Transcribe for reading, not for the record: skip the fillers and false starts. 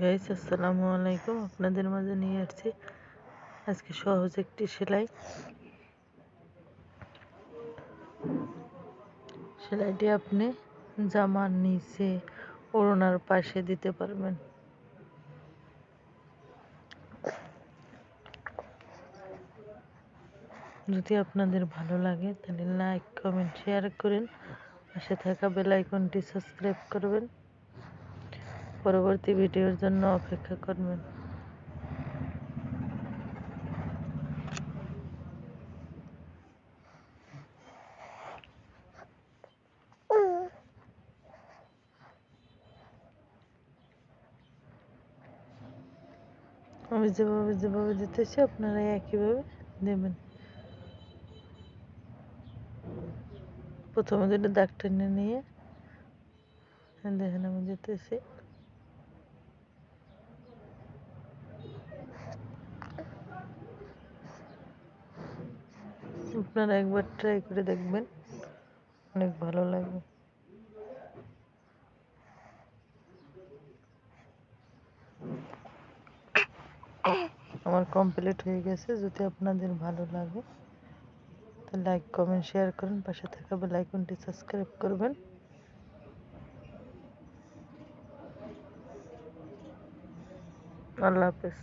Guys আসসালামু আলাইকুম। আপনাদের মাঝে নিয়ে আসছি আজকে সহজ একটি সেলাইটি আপনি জামার নিচে ওড়নার পাশে দিতে পারবেন। যদি আপনাদের ভালো লাগে তাহলে লাইক কমেন্ট শেয়ার করেন, পাশে থাকা বেল আইকনটি সাবস্ক্রাইব করবেন, পরবর্তী ভিডিওর জন্য অপেক্ষা করবেন। আমি যেভাবে দিতেছি আপনারা একইভাবে দেবেন। প্রথমে দুটো দাগ টেনে নিয়ে দেখেন আমি দিতেছি। আপনারা একবার ট্রাই করে দেখবেন, অনেক ভালো লাগবে। আমার কমপ্লিট হয়ে গেছে। যদি আপনাদের ভালো লাগে তাহলে লাইক কমেন্ট শেয়ার করুন, পাশে থাকা বেল আইকনটি সাবস্ক্রাইব করবেন। আল্লাহ হাফেজ।